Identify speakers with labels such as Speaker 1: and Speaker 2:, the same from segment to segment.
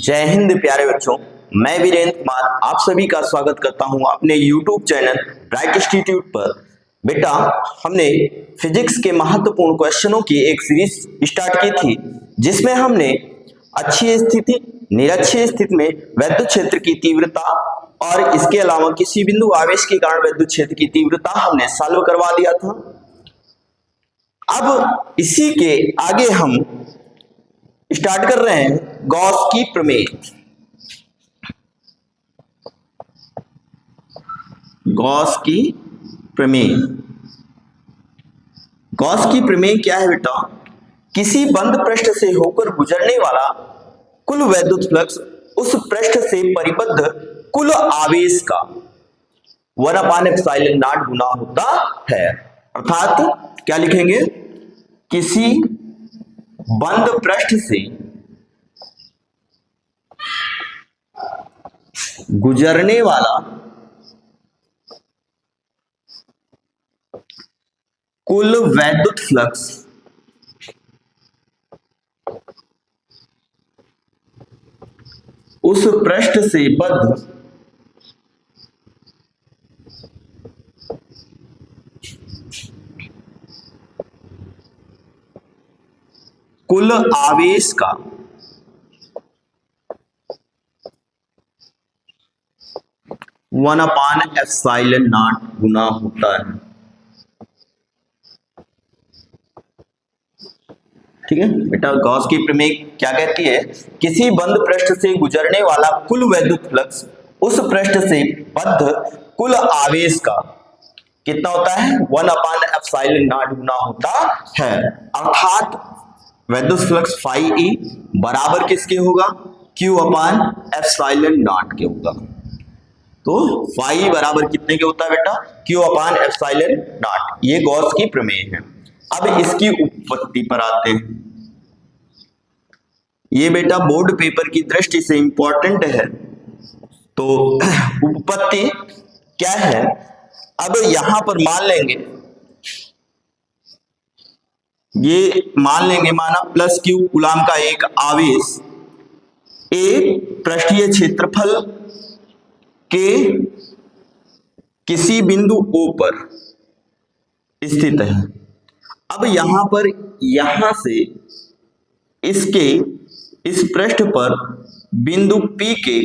Speaker 1: जय हिंद प्यारे बच्चों, मैं वीरेंद्र कुमार आप सभी का स्वागत करता हूं अपने YouTube चैनल ब्राइट इंस्टीट्यूट पर। बेटा, हमने फिजिक्स के महत्वपूर्ण क्वेश्चनों की एक सीरीज स्टार्ट की थी जिसमें हमने अच्छी स्थिति, निरक्षीय स्थिति में विद्युत क्षेत्र की तीव्रता और इसके अलावा किसी बिंदु आवेश के कारण विद्युत क्षेत्र की तीव्रता हमने सॉल्व करवा दिया था। अब इसी के आगे हम स्टार्ट कर रहे हैं गॉस की प्रमेय। गॉस की प्रमेय, गॉस की प्रमेय क्या है बेटा? किसी बंद पृष्ठ से होकर गुजरने वाला कुल वैद्युत फ्लक्स उस पृष्ठ से परिबद्ध कुल आवेश का 1/ε0 गुना होता है। अर्थात क्या लिखेंगे? किसी बंद पृष्ठ से गुजरने वाला कुल वैद्युत फ्लक्स उस पृष्ठ से बद्ध कुल आवेश का 1/ε0 गुना होता है। ठीक है बेटा, गॉस की प्रमेय क्या कहती है? किसी बंद पृष्ठ से गुजरने वाला कुल वैद्युत फ्लक्स उस पृष्ठ से बद्ध कुल आवेश का कितना होता है? 1/ε0 गुना होता है। अर्थात वैद्युत फ्लक्स φe बराबर किसके होगा? Q/ε0 के होगा। तो फाई बराबर कितने के होता है बेटा? Q/ε0। ये गॉस की प्रमेय है। अब इसकी उत्पत्ति पर आते हैं। ये बेटा बोर्ड पेपर की दृष्टि से इंपॉर्टेंट है। तो उत्पत्ति क्या है? अब यहां पर मान लेंगे, ये मान लेंगे माना +Q कूलाम का एक आवेश एक पृष्ठीय क्षेत्रफल के किसी बिंदु O पर स्थित है। अब यहां पर यहां से इसके इस पृष्ठ पर बिंदु P के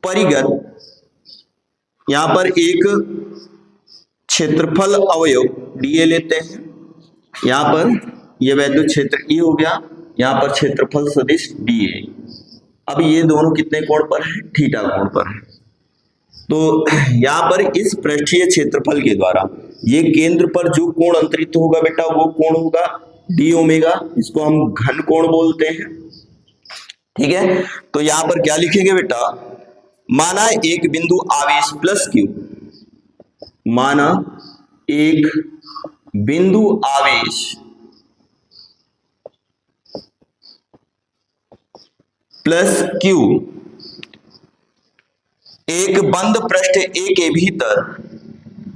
Speaker 1: परिगत यहां पर एक क्षेत्रफल अवयव dA लेते हैं। यहां पर यह वैद्युत क्षेत्र E हो गया, यहां पर क्षेत्रफल सदिश dA। अब ये दोनों कितने कोण पर है? थीटा कोण पर है। तो यहां पर इस पृष्ठीय क्षेत्रफल के द्वारा ये केंद्र पर जो कोण अंतरित होगा बेटा वो कोण होगा dω। इसको हम घन कोण बोलते हैं। ठीक है, तो यहां पर क्या लिखेंगे बेटा? माना एक बिंदु आवेश +Q, माना एक बिंदु आवेश +Q एक बंद पृष्ठ A के भीतर,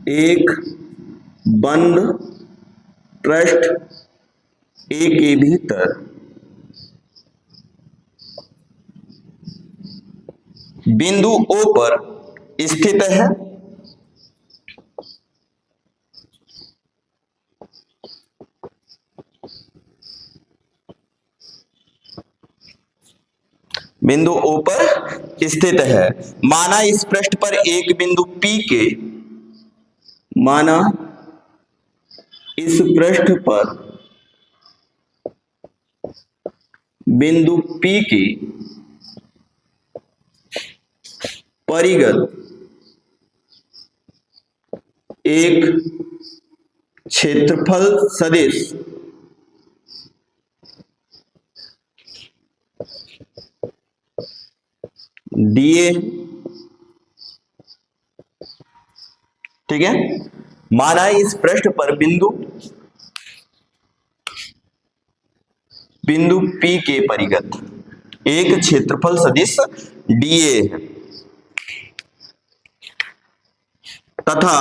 Speaker 1: एक बंद पृष्ठ A के भीतर बिंदु O पर स्थित है। बिंदु O पर स्थित है। माना इस पृष्ठ पर एक बिंदु P के, माना इस पृष्ठ पर बिंदु P के परिगत एक क्षेत्रफल सदिश dA। ठीक है, माना इस पृष्ठ पर बिंदु P के परिगत एक क्षेत्रफल सदिश dA है तथा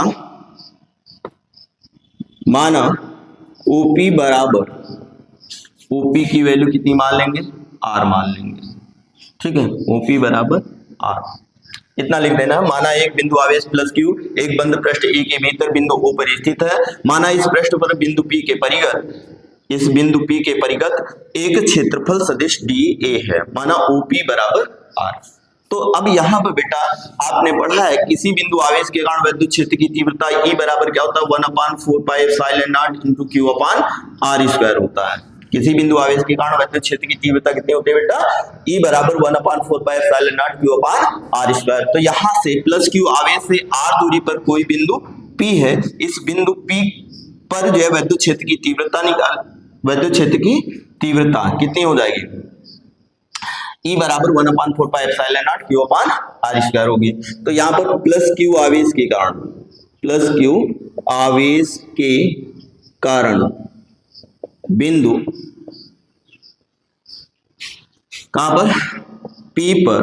Speaker 1: माना OP बराबर, OP की वैल्यू कितनी मान लेंगे? R मान लेंगे। ठीक है, ओपी बराबर आर, इतना लिख देना। माना एक बिंदु आवेश प्लस क्यू एक बंद पृष्ठ ए के भीतर बिंदु ओ पर स्थित है। माना इस पृष्ठ पर बिंदु पी के परिगत, इस बिंदु पी के परिगत एक क्षेत्रफल सदिश डी ए है। माना ओपी बराबर आर। तो अब यहाँ पर बेटा आपने पढ़ा है किसी बिंदु आवेश के कारण विद्युत क्षेत्र की तीव्रता E बराबर क्या होता है, 1/4πε0 into Q upon are square होता है। किसी बिंदु आवेश के कारण विद्युत क्षेत्र की तीव्रता कितनी होती है बेटा, E बराबर 1/4πε0 क्यू अपान आर स्क्वायर। तो यहाँ से प्लस क्यू आवेश से r दूरी पर कोई बिंदु P है, इस बिंदु P पर जो है विद्युत क्षेत्र की तीव्रता निकाल, विद्युत क्षेत्र की तीव्रता कितनी हो जाएगी, E बराबर 1/4πε0 क्यू अपान आर स्क्वायर होगी। तो यहाँ पर प्लस क्यू आवेश के कारण, प्लस क्यू आवेश के कारण बिंदु कहां पर, P पर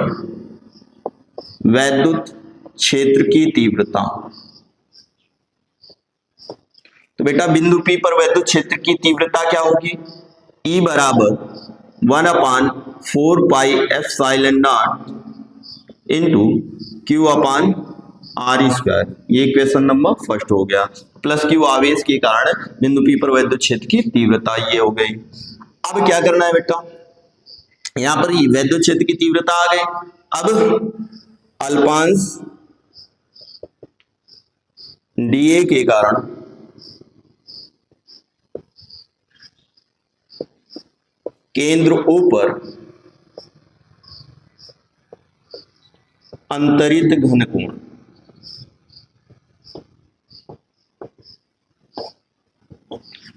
Speaker 1: वैद्युत क्षेत्र की तीव्रता। तो बेटा बिंदु P पर वैद्युत क्षेत्र की तीव्रता क्या होगी, E बराबर 1/4πε0 into Q upon are square. ये क्वेश्चन नंबर फर्स्ट हो गया। प्लस क्यू आवेश के कारण बिंदु P पर वैद्युत क्षेत्र की तीव्रता ये हो गई। अब क्या करना है बेटा, यहां पर वैद्युत क्षेत्र की तीव्रता आ गई। अब अल्पांश डीए के कारण केंद्र O पर अंतरित घन कोण,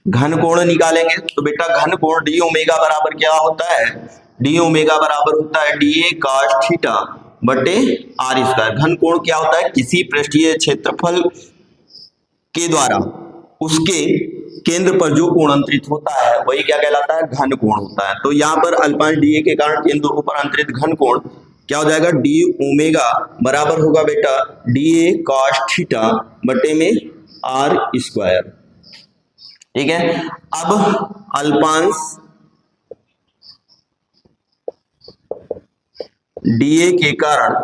Speaker 1: घन कोण निकालेंगे। तो बेटा घन कोण डी ओमेगा बराबर क्या होता है, डी ओमेगा बराबर होता है डी ए cos थीटा बटे आर स्क्वायर। घन कोण क्या होता है, किसी पृष्ठीय क्षेत्रफल के द्वारा उसके केंद्र पर जो कोण अंतरित होता है वही क्या कहलाता है, घन कोण होता है। तो यहाँ पर अल्पांश डी ए के कारण केंद्र O पर अंतरित घन कोण क्या हो जाएगा, डी ओमेगा बराबर होगा बेटा डी ए cos थीटा बटे में आर स्क्वायर। ठीक है, अब अल्पांश डीए के कारण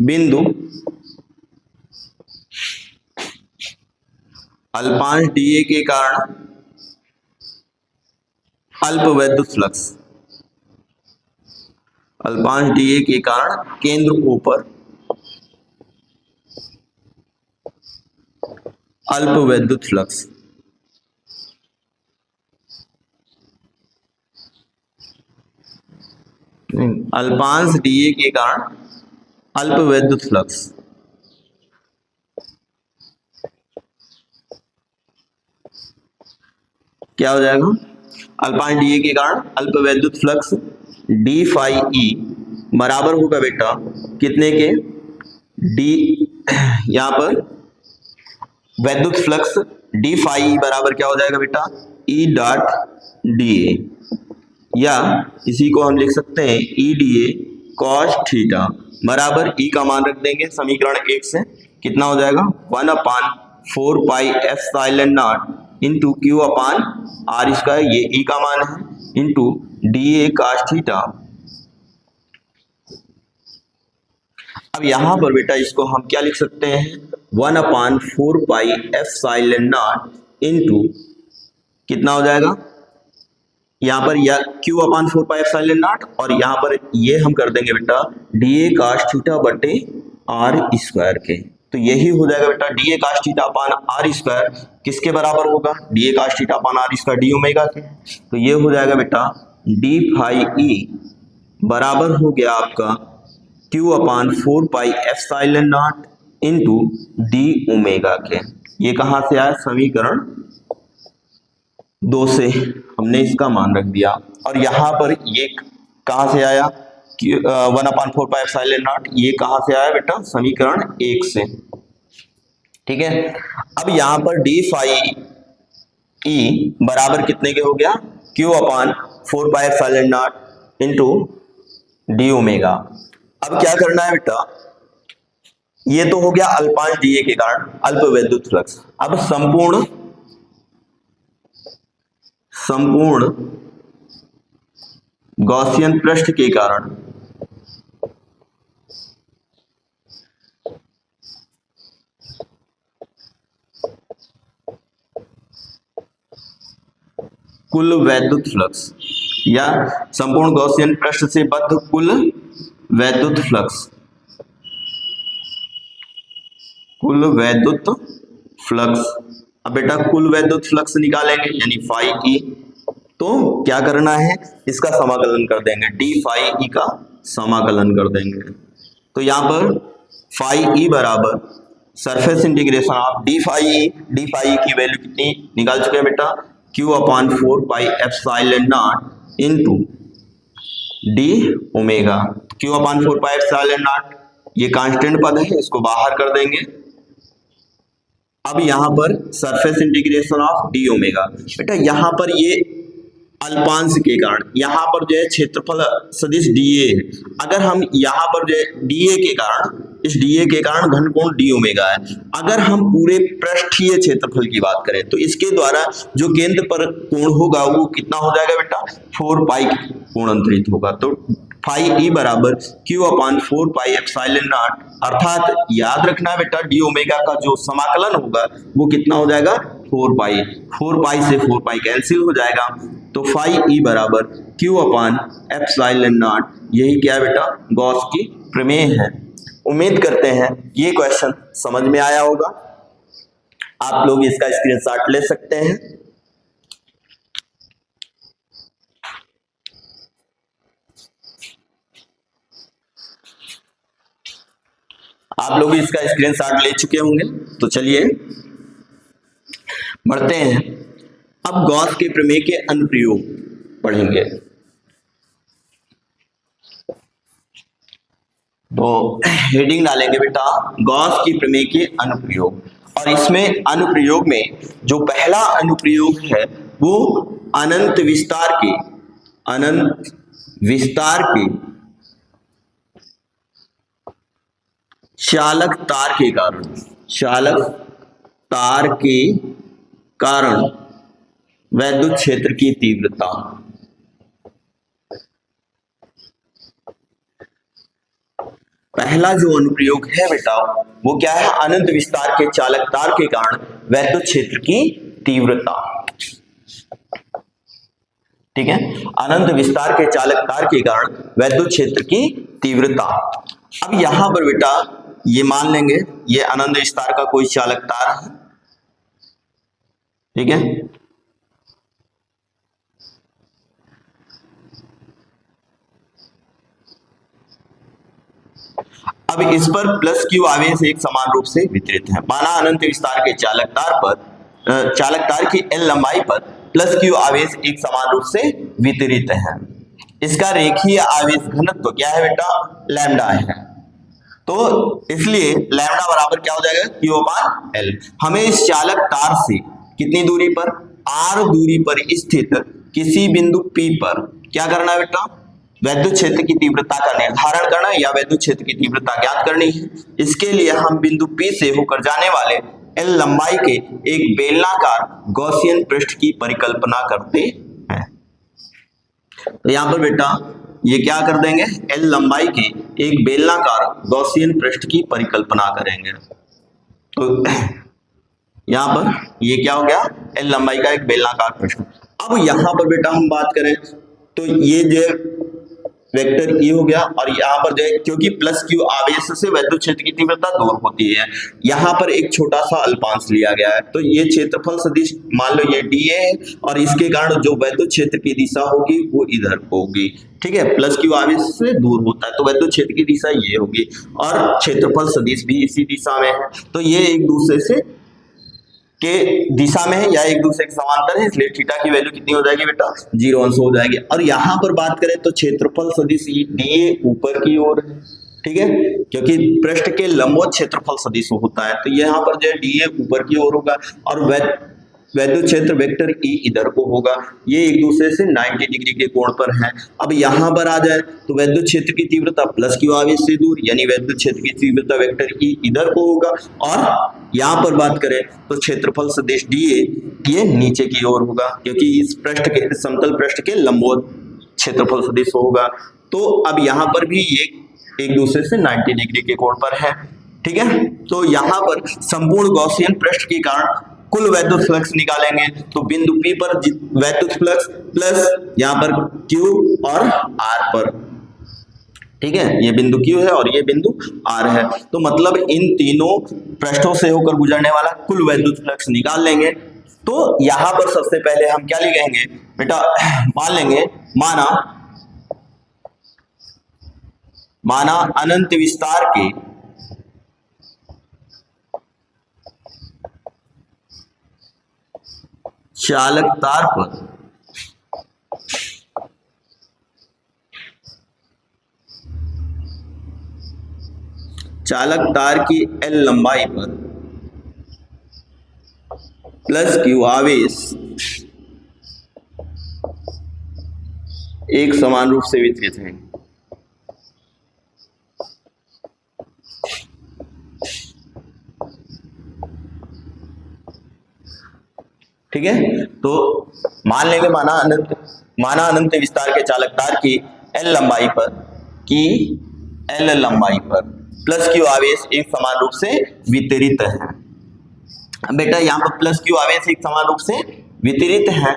Speaker 1: बिंदु, अल्पांश डीए के कारण अल्प वैद्युत फ्लक्स, अल्पांश डीए के कारण केंद्र O पर अल्प वैद्युत फ्लक्स, अल्पांश डीए के कारण अल्प वैद्युत फ्लक्स क्या हो जाएगा, अल्पांश डीए के कारण अल्प वैद्युत फ्लक्स डी फाई ई बराबर होगा बेटा कितने के, डी यहां पर वैद्युत फ्लक्स डी फाई बराबर क्या हो जाएगा बेटा, ई डॉट डी ए, या इसी को हम लिख सकते हैं E D A cos theta बराबर ई का मान रख देंगे समीकरण 1 से, कितना हो जाएगा 1/4πε0 into Q upon are square, ये ई का मान है, into D A cos theta. अब यहां पर बेटा इसको हम क्या लिख सकते हैं, 1/4πε0 इंटू कितना हो जाएगा, यहां पर या q अपान 4πε0 और यहां पर ये हम कर देंगे बेटा डी ए cos थीटा बटे आर स्क्वायर के। तो यही हो जाएगा बेटा d a cos theta upon are square किसके बराबर होगा, d a cos theta upon are square d omega के। तो ये हो जाएगा बेटा डी फाई ई बराबर हो गया आपका q अपान 4πε0 इंटू डी ओमेगा के। ये कहां से आया, समीकरण 2 से हमने इसका मान रख दिया। और यहां पर ये कहां से आया, 1/4πε0, ये कहां से आया बेटा, समीकरण 1 से। ठीक है, अब यहां पर डी फाई ई बराबर कितने के हो गया, q अपान 4πε0 इंटू डी ओमेगा। अब क्या करना है बेटा, ये तो हो गया अल्पांश डीए के कारण अल्प वैद्युत फ्लक्स। अब संपूर्ण गॉसियन पृष्ठ के कारण कुल वैद्युत फ्लक्स या संपूर्ण गॉसियन पृष्ठ से बद्ध कुल वैद्युत फ्लक्स, कुल वैद्युत फ्लक्स। अब बेटा कुल वैद्युत फ्लक्स निकालेंगे यानी फाई ई, तो क्या करना है, इसका समाकलन कर देंगे, डी फाई ई का समाकलन कर देंगे। तो यहां पर फाई ई बराबर surface integration of d phi की वैल्यू कितनी निकाल चुके हैं बेटा, Q upon 4 pi epsilon naught into d omega. Q upon 4 pi epsilon naught ये कांस्टेंट पद है, इसको बाहर कर देंगे। अब यहां पर surface integration of d omega, बेटा यहां पर ये अल्पांश के कारण यहां पर जो है क्षेत्रफल सदिश डीए है, अगर हम यहां पर जो है डीए के कारण, इस डीए के कारण घन कोण डी ओमेगा है, अगर हम पूरे पृष्ठीय क्षेत्रफल की बात करें तो इसके द्वारा जो केंद्र पर कोण होगा वो कितना हो जाएगा बेटा, 4 पाई कोण अंतरित होगा। तो फाई ई बराबर Q upon 4 pi epsilon not, अर्थात याद रखना बेटा डी ओमेगा का जो समाकलन होगा वो कितना हो जाएगा, 4 पाई, 4 पाई से 4 पाई कैंसिल हो जाएगा। तो फाई ई बराबर Q अपॉन एप्सिलॉन नॉट, यही क्या बेटा गॉस की प्रमेय है। उम्मीद करते हैं ये क्वेश्चन समझ में आया होगा, आप लोग इसका स्क्रीनशॉट ले सकते हैं। आप लोग इसका स्क्रीनशॉट ले चुके होंगे, तो चलिए बढ़ते हैं। अब गॉस के प्रमेय के अनुप्रयोग पढ़ेंगे। तो हेडिंग डालेंगे बेटा गॉस की प्रमेय के अनुप्रयोग, और इसमें अनुप्रयोग में जो पहला अनुप्रयोग है वो अनंत विस्तार के चालक तार के कारण वैद्युत क्षेत्र की तीव्रता, पहला जो अनुप्रयोग है बेटा वो क्या है, अनंत विस्तार के चालक तार के कारण वैद्युत क्षेत्र की तीव्रता। ठीक है, अनंत विस्तार के चालक तार के कारण वैद्युत क्षेत्र की तीव्रता। अब यहां पर बेटा ये मान लेंगे ये अनंत विस्तार का कोई चालक तार है, ठीक है। अब इस पर प्लस क्यू आवेश एक समान रूप से वितरित है। माना अनंत विस्तार के चालक तार की एल लंबाई पर प्लस क्यू आवेश एक समान रूप से वितरित है। इसका रेखीय आवेश घनत्व क्या है बेटा, लैम्डा है। तो इसलिए लैम्डा बराबर क्या हो जाएगा, क्यू अपॉन एल। हमें इस चालक तार से कितनी दूरी पर, आर दूरी पर स्थित किसी बिंदु P पर क्या करना है बेटा, वैद्युत क्षेत्र की तीव्रता का निर्धारण करना है या वैद्युत क्षेत्र की तीव्रता ज्ञात करनी है। इसके लिए हम बिंदु P से होकर जाने वाले एल लंबाई के एक बेलनाकार गॉसियन पृष्ठ की परिकल्पना करते हैं। तो यहां पर बेटा ये क्या कर देंगे, एल लंबाई के एक बेलनाकार गॉसियन पृष्ठ की परिकल्पना करेंगे। तो यहां पर ये क्या हो गया, एल लंबाई का एक बेलनाकार पृष्ठ। अब यहां पर बेटा हम बात करें तो ये जो वेक्टर ई हो गया, और यहाँ पर जो है क्योंकि प्लस क्यू आवेश से वैद्युत क्षेत्र की तीव्रता दूर होती है, यहाँ पर एक छोटा सा अल्पांश लिया गया है। तो ये क्षेत्रफल सदिश मान लो ये डी है, और इसके कारण जो वैद्युत क्षेत्र की दिशा होगी वो इधर होगी। ठीक है, प्लस क्यू आवेश से दूर होता है तो वैद्युत क्षेत्र की दिशा ये होगी, और क्षेत्रफल सदिश भी इसी दिशा में है। तो ये एक दूसरे से के दिशा में है या एक दूसरे के समांतर है, इसलिए थीटा की वैल्यू कितनी हो जाएगी बेटा, 0 अंश हो जाएगी। और यहां पर बात करें तो क्षेत्रफल सदिश डीए ऊपर की ओर है, ठीक है, क्योंकि पृष्ठ के लंबवत क्षेत्रफल सदिश होता है। तो यहाँ पर जो डीए ऊपर की ओर होगा और वैद्युत क्षेत्र वेक्टर ई इधर को होगा। ये एक दूसरे से 90 डिग्री के कोण पर है। अब यहां पर आ जाए तो वैद्युत क्षेत्र की तीव्रता प्लस क्यू आवेश से दूर, यानी वैद्युत क्षेत्र की तीव्रता वेक्टर ई इधर को होगा, और यहां पर बात करें तो क्षेत्रफल सदिश डीए ये नीचे की ओर होगा, क्योंकि इस पृष्ठ के समतल पृष्ठ के लंबवत क्षेत्रफल सदिश होगा। तो अब यहाँ पर भी ये एक दूसरे से 90 डिग्री के कोण पर है। ठीक है, तो यहाँ पर संपूर्ण गॉसियन पृष्ठ के कारण कुल वैद्युत फ्लक्स निकालेंगे। तो बिंदु P पर वैद्युत फ्लक्स प्लस यहाँ पर Q और R पर। ठीक है, ये बिंदु Q है और ये बिंदु R है। तो मतलब इन तीनों पृष्ठों से होकर गुजरने वाला कुल वैद्युत फ्लक्स निकाल लेंगे। तो यहां पर सबसे पहले हम क्या लिखेंगे बेटा, मान लेंगे माना अनंत विस्तार के चालक तार पर चालक तार की L लंबाई पर प्लस Q आवेश एक समान रूप से वितरित है। ठीक है, तो मान लेंगे माना अनंत विस्तार के चालक तार की L लंबाई पर प्लस Q आवेश एक समान रूप से वितरित है। बेटा यहाँ पर प्लस Q आवेश एक समान रूप से वितरित है,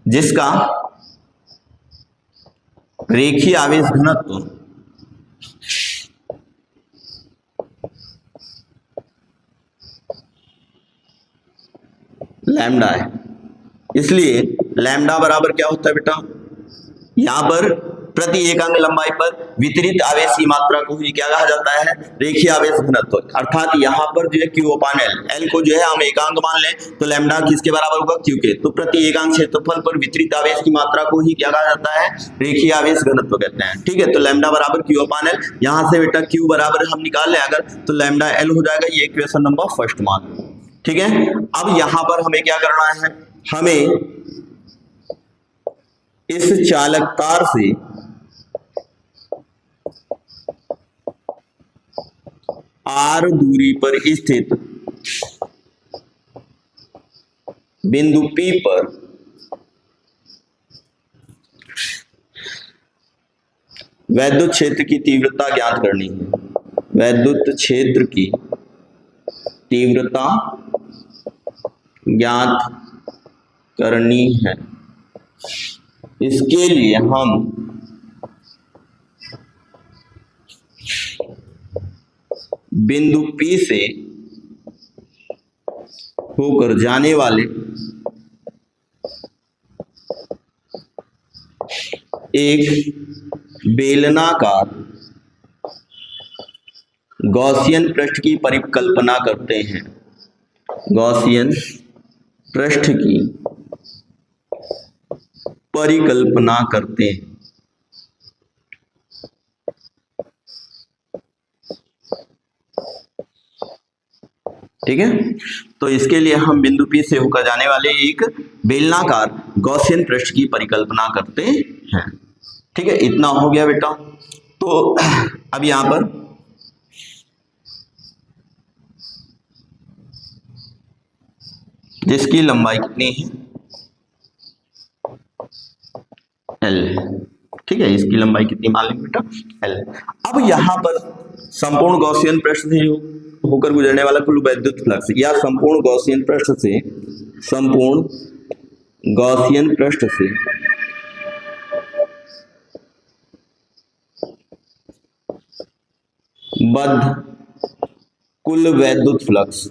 Speaker 1: जिसका रेखीय आवेश घनत्व लैम्डा है। इसलिए लैम्डा बराबर क्या होता है बेटा, यहां पर प्रति एकांक लंबाई पर वितरित आवेश की मात्रा को ही क्या कहा जाता है, रेखीय आवेश घनत्व। अर्थात यहाँ पर जो है Q अपान L को जो है हम एकांक मान लें तो लैम्डा किसके बराबर होगा, Q के। तो प्रति एकांक क्षेत्रफल पर वितरित आवेश की मात्रा को ही क्या कहा जाता है, रेखीय आवेश घनत्व कहते हैं। ठीक है, तो लैम्डा बराबर Q अपान L। यहाँ से बेटा Q बराबर हम निकाल लें अगर, तो लैम्डा L हो जाएगा। ये इक्वेशन नंबर फर्स्ट मान। ठीक है, अब यहां पर हमें क्या करना है, हमें इस चालक तार से R दूरी पर स्थित बिंदु P पर वैद्युत क्षेत्र की तीव्रता ज्ञात करनी है। वैद्युत क्षेत्र की तीव्रता ज्ञात करनी है। इसके लिए हम बिंदु P से होकर जाने वाले एक बेलनाकार गॉसियन पृष्ठ की परिकल्पना करते हैं। गॉसियन पृष्ठ की परिकल्पना करते हैं। ठीक है, तो इसके लिए हम बिंदु P से होकर जाने वाले एक बेलनाकार गॉसियन पृष्ठ की परिकल्पना करते हैं। ठीक है, इतना हो गया बेटा। तो अब यहां पर जिसकी लंबाई कितनी है, L। ठीक है, इसकी लंबाई कितनी मान लेंगे बेटा, L। अब यहां पर संपूर्ण गॉसियन पृष्ठ से होकर गुजरने वाला कुल वैद्युत फ्लक्स, या संपूर्ण गॉसियन पृष्ठ से बद्ध कुल वैद्युत फ्लक्स।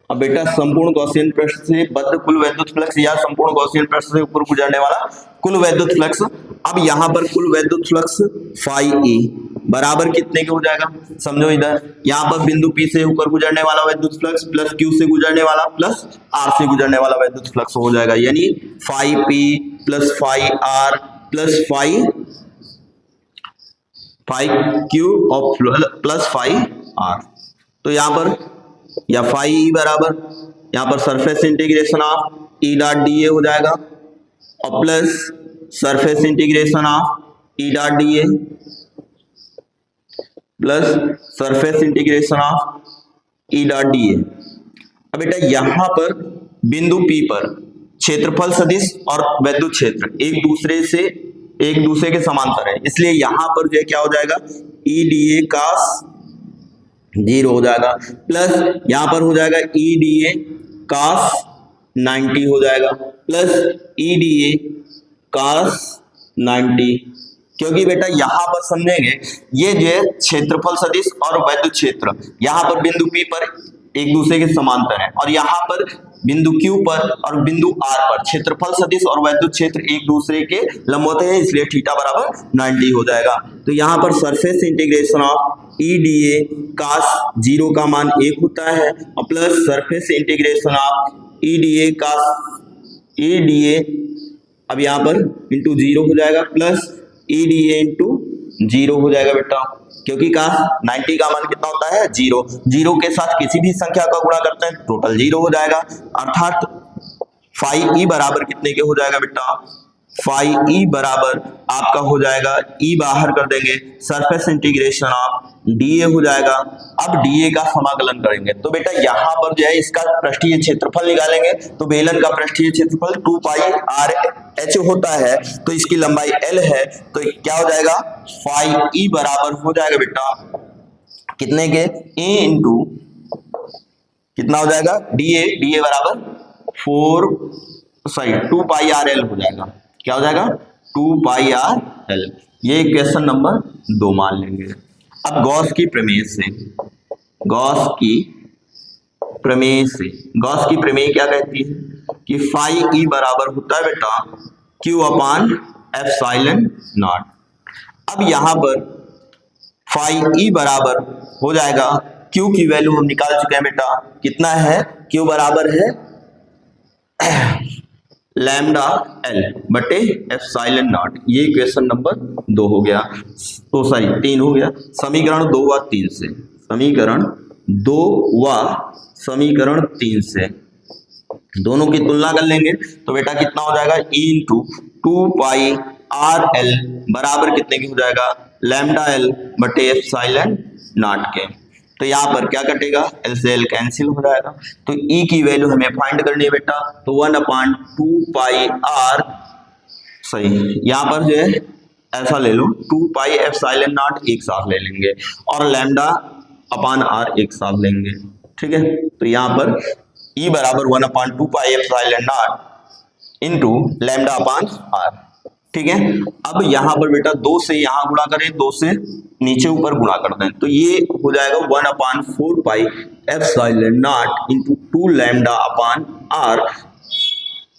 Speaker 1: अब बेटा संपूर्ण गॉसियन पृष्ठ से बद्ध कुल वैद्युत फ्लक्स या संपूर्ण गॉसियन पृष्ठ से ऊपर गुजरने वाला कुल वैद्युत फ्लक्स। अब यहां पर कुल वैद्युत फ्लक्स फाई E बराबर कितने के हो जाएगा, समझो इधर यहां पर बिंदु P से होकर गुजरने वाला वैद्युत फ्लक्स प्लस Q से गुजरने वाला प्लस R से गुजरने वाला वैद्युत फ्लक्स हो जाएगा, यानी phi P plus phi R plus phi Q और प्लस फाई R। तो यहां पर या फाई E बराबर यहां पर surface integration of E dot dA हो जाएगा और plus surface integration of E dot dA plus surface integration of E dot dA। अब बेटा यहां पर बिंदु P पर क्षेत्रफल सदिश और वैद्युत क्षेत्र एक दूसरे के समांतर है, इसलिए यहां पर जो है क्या हो जाएगा, EDA cos 0 हो जाएगा, प्लस यहां पर हो जाएगा EDA cos 90 हो जाएगा, प्लस EDA cos 90, क्योंकि बेटा यहां पर समझेंगे ये जो है क्षेत्रफल सदिश और वैद्युत क्षेत्र यहां पर बिंदु P पर एक दूसरे के समांतर है, और यहाँ पर बिंदु Q पर और बिंदु R पर क्षेत्रफल सदिश और वैद्युत क्षेत्र एक दूसरे के लंबवत है, इसलिए थीटा बराबर 90 हो जाएगा। तो यहाँ पर surface integration of EDA cos 0 का मान 1 होता है, और plus surface integration of EDA अब यहाँ पर इंटू 0 हो जाएगा, प्लस EDA इंटू 0 हो जाएगा बेटा, क्योंकि cos 90 का मान कितना होता है 0, 0 के साथ किसी भी संख्या का गुणा करते हैं टोटल 0 हो जाएगा, अर्थात फाई ई बराबर कितने के हो जाएगा बेटा, फाई ई बराबर आपका हो जाएगा, ई बाहर कर देंगे, सरफेस इंटीग्रेशन ऑफ DA हो जाएगा। अब DA का समाकलन करेंगे तो बेटा यहाँ पर जो है इसका पृष्ठीय क्षेत्रफल निकालेंगे, तो बेलन का पृष्ठीय क्षेत्रफल 2 पाई आर एच होता है, तो इसकी लंबाई L है, तो क्या हो जाएगा, फाई ई बराबर हो जाएगा बेटा कितने के, A इंटू कितना हो जाएगा DA बराबर 2 पाई आर एल हो जाएगा, क्या हो जाएगा 2 पाई आर एल। ये क्वेश्चन नंबर 2 मान लेंगे। अब गॉस की प्रमेय क्या कहती है कि फाई ई बराबर होता है बेटा Q अपान एप्सिलॉन नॉट। अब यहां पर फाई ई बराबर हो जाएगा, Q की वैल्यू हम निकाल चुके हैं बेटा, कितना है, Q बराबर है लैम्डा L बटे एप्सिलॉन नॉट। ये क्वेश्चन नंबर 2 हो गया, तो सॉरी 3 हो गया। समीकरण 2 व 3 से, समीकरण 2 व समीकरण 3 से दोनों की तुलना कर लेंगे तो बेटा कितना हो जाएगा, E इंटू 2 पाई आर एल बराबर कितने की हो जाएगा, लैम्डा L बटे एप्सिलॉन नॉट के। तो यहाँ पर क्या कटेगा, L से L कैंसिल हो जाएगा, तो E की वैल्यू हमें फाइंड करनी है बेटा, तो 1/2 पाई आर, सही यहाँ पर जो है ऐसा ले लो 2 पाई एप्सिलॉन नॉट एक साथ ले लेंगे और लैम्डा अपान आर एक साथ लेंगे, ठीक है। तो यहाँ पर E बराबर 1/2 pi epsilon naught into lambda upon r, ठीक है। अब यहाँ पर बेटा 2 से यहाँ गुणा करें, 2 से नीचे ऊपर गुणा कर दें, तो ये हो जाएगा 1/4 pi epsilon naught into 2 lambda upon are.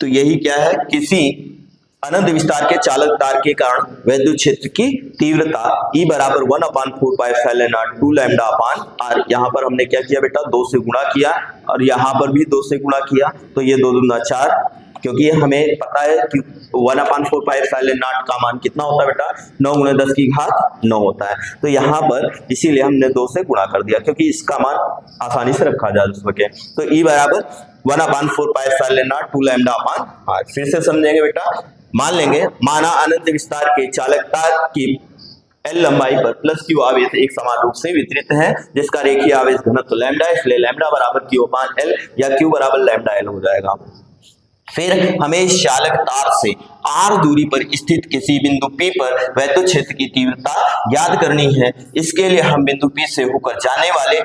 Speaker 1: तो यही क्या है, किसी अनंत विस्तार के चालक तार के कारण वैद्युत क्षेत्र की तीव्रता E बराबर 1/4 pi epsilon naught 2 lambda upon r. यहाँ पर हमने क्या किया बेटा, 2 से गुणा किया और यहाँ पर भी 2 से गुणा किया, तो ये 2 दूना 4, क्योंकि हमें पता है कि 1/4 पाई एप्सिलॉन नॉट का मान कितना होता है बेटा, 9 × 10 की घात 9 होता है। तो यहाँ पर इसीलिए हमने 2 से गुणा कर दिया, क्योंकि इसका मान आसानी से रखा जा सके। तो E बराबर 1/4 pi epsilon naught 2 lambda upon r. फिर से समझेंगे बेटा, मान लेंगे, माना अनंत विस्तार के चालक तार की L लंबाई पर प्लस Q आवेश एक समान रूप से वितरित है, जिसका रेखीय आवेश घनत्व लैम्डा, इसलिए लैम्डा बराबर Q अपान L या Q बराबर लैम्डा L हो जाएगा। फिर हमें इस चालक तार से r दूरी पर स्थित किसी बिंदु P पर वैद्युत क्षेत्र की तीव्रता ज्ञात करनी है। इसके लिए हम बिंदु P से होकर जाने वाले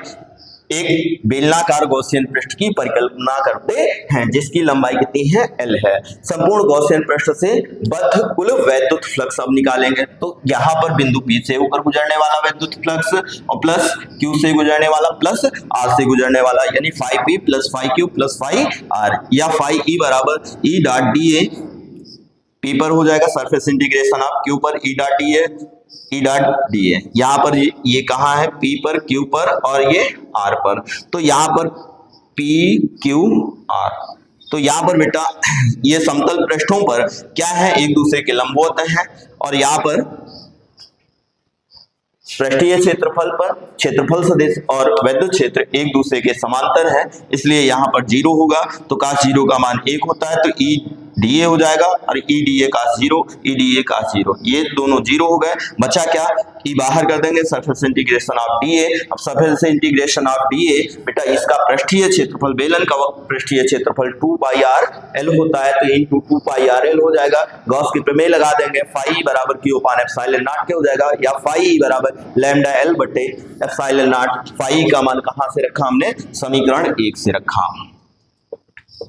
Speaker 1: एक बेलनाकार गॉसियन पृष्ठ की परिकल्पना करते हैं, जिसकी लंबाई कितनी है, L है। संपूर्ण गॉसियन पृष्ठ से बद्ध कुल वैद्युत फ्लक्स अब निकालेंगे। तो यहाँ पर बिंदु P से होकर गुजरने वाला वैद्युत फ्लक्स और प्लस Q से गुजरने वाला प्लस R से गुजरने वाला, यानी phi P plus phi Q प्लस फाई R, या फाई E बराबर E डॉट DA P पर हो जाएगा, सरफेस इंटीग्रेशन ऑफ Q पर E डॉट DA। यहाँ पर ये कहाँ है, P पर, Q पर और ये R पर। तो यहाँ पर P Q R, तो यहाँ पर बेटा ये समतल पृष्ठों पर क्या है, एक दूसरे के लंबवत हैं, और यहाँ पर पृष्ठीय क्षेत्रफल पर क्षेत्रफल सदिश और वैद्युत क्षेत्र एक दूसरे के समांतर है, इसलिए यहाँ पर 0 होगा, तो cos 0 का मान 1 होता है, तो E डीए हो जाएगा और ई डीए का 0, ई डीए का 0, ये दोनों 0 हो गए। बचा क्या, ई बाहर कर देंगे, सरफेस इंटीग्रेशन ऑफ डीए। अब सरफेस इंटीग्रेशन ऑफ डीए, बेटा इसका पृष्ठीय क्षेत्रफल, बेलन का पृष्ठीय क्षेत्रफल 2 पाई आर एल होता है, तो इनटू 2 पाई आर एल हो जाएगा। गॉस की प्रमेय लगा देंगे, फाई बराबर क्यू अपान एप्सिलॉन नॉट के हो जाएगा, या फाई बराबर लैम्डा एल बटे एप्सिलॉन नॉट। फाई का मान कहां से रखा हमने, समीकरण 1 से रखा,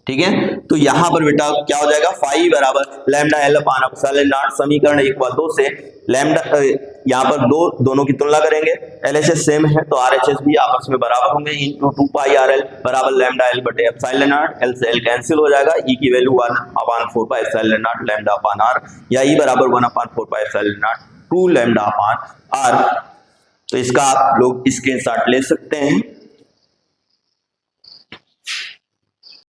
Speaker 1: ठीक है। तो यहां पर बेटा क्या हो जाएगा, फाई बराबर lambda L upon epsilon not, समीकरण 1 व 2 से लैम्डा, यहां पर दोनों की तुलना करेंगे, एलएचएस सेम है तो आरएचएस भी आपस में बराबर होंगे, इनटू 2 पाई आरएल बराबर लैम्डा एल बटे एप्सिलॉन नॉट, एल से एल कैंसिल हो जाएगा, ई की value 1/4 pi epsilon naught lambda upon R, या ई बराबर 1/4 pi epsilon naught 2 lambda upon are. तो इसका आप लोग स्क्रीनशॉट ले सकते हैं।